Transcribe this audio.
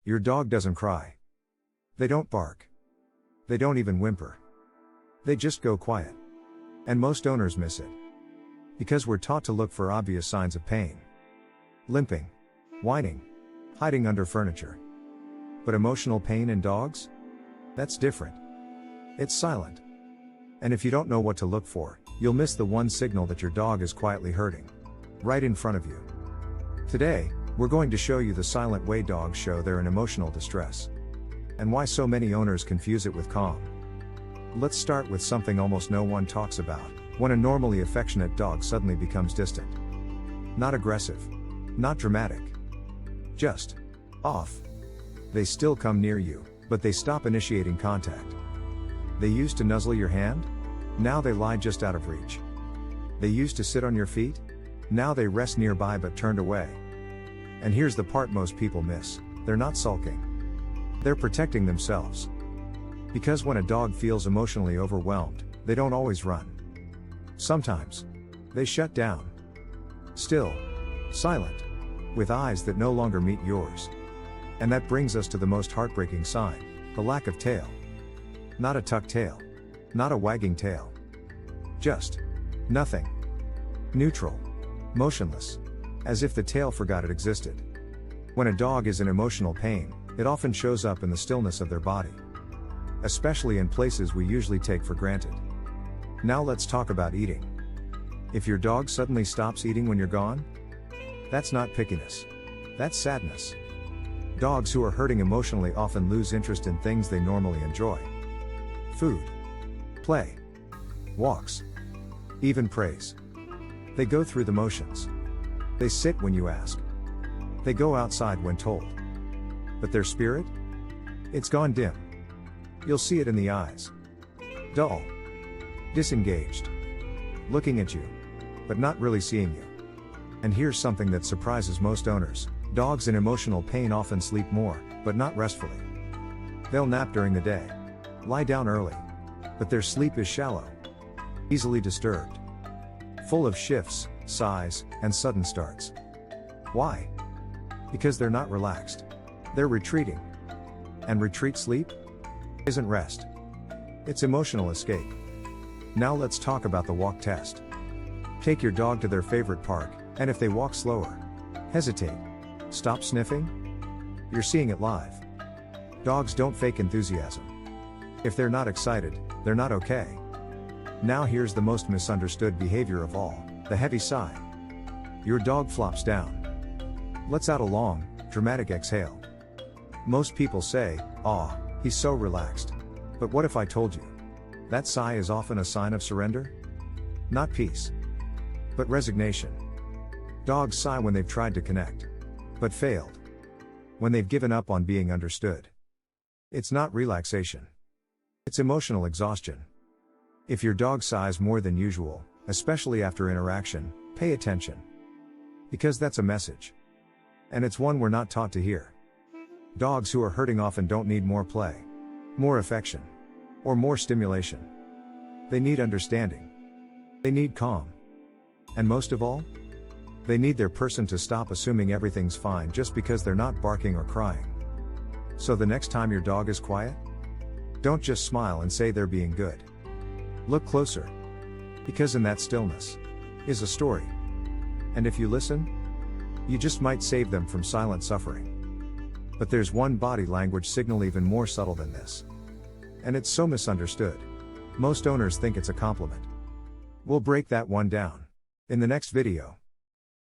Your dog doesn't cry. They don't bark. They don't even whimper. They just go quiet. And most owners miss it. Because we're taught to look for obvious signs of pain. Limping. Whining. Hiding under furniture. But emotional pain in dogs? That's different. It's silent. And if you don't know what to look for, you'll miss the one signal that your dog is quietly hurting. Right in front of you. Today, we're going to show you the silent way dogs show they're in emotional distress. And why so many owners confuse it with calm. Let's start with something almost no one talks about, when a normally affectionate dog suddenly becomes distant. Not aggressive. Not dramatic. Just off. They still come near you, but they stop initiating contact. They used to nuzzle your hand? Now they lie just out of reach. They used to sit on your feet? Now they rest nearby but turned away. And here's the part most people miss. They're not sulking. They're protecting themselves. Because when a dog feels emotionally overwhelmed, they don't always run. Sometimes they shut down. Still. Silent. With eyes that no longer meet yours. And that brings us to the most heartbreaking sign, the lack of tail. Not a tucked tail. Not a wagging tail. Just nothing. Neutral. Motionless. As if the tail forgot it existed. When a dog is in emotional pain, it often shows up in the stillness of their body. Especially in places we usually take for granted. Now let's talk about eating. If your dog suddenly stops eating when you're gone, that's not pickiness. That's sadness. Dogs who are hurting emotionally often lose interest in things they normally enjoy. Food. Play. Walks. Even praise. They go through the motions. They sit when you ask. They go outside when told. But their spirit? It's gone dim. You'll see it in the eyes. Dull. Disengaged. Looking at you. But not really seeing you. And here's something that surprises most owners. Dogs in emotional pain often sleep more, but not restfully. They'll nap during the day. Lie down early. But their sleep is shallow. Easily disturbed. Full of shifts, sighs, and sudden starts. Why? Because they're not relaxed. They're retreating. And retreat sleep? Isn't rest. It's emotional escape. Now let's talk about the walk test. Take your dog to their favorite park, and if they walk slower, hesitate, stop sniffing, you're seeing it live. Dogs don't fake enthusiasm. If they're not excited, they're not okay. Now here's the most misunderstood behavior of all, the heavy sigh. Your dog flops down. Lets out a long, dramatic exhale. Most people say, "Aw, he's so relaxed." But what if I told you? That sigh is often a sign of surrender? Not peace. But resignation. Dogs sigh when they've tried to connect. But failed. When they've given up on being understood. It's not relaxation. It's emotional exhaustion. If your dog sighs more than usual, especially after interaction, pay attention. Because that's a message. And it's one we're not taught to hear. Dogs who are hurting often don't need more play, more affection, or more stimulation. They need understanding. They need calm. And most of all, they need their person to stop assuming everything's fine just because they're not barking or crying. So the next time your dog is quiet, don't just smile and say they're being good. Look closer. Because in that stillness is a story. And if you listen, you just might save them from silent suffering. But there's one body language signal even more subtle than this. And it's so misunderstood. Most owners think it's a compliment. We'll break that one down in the next video.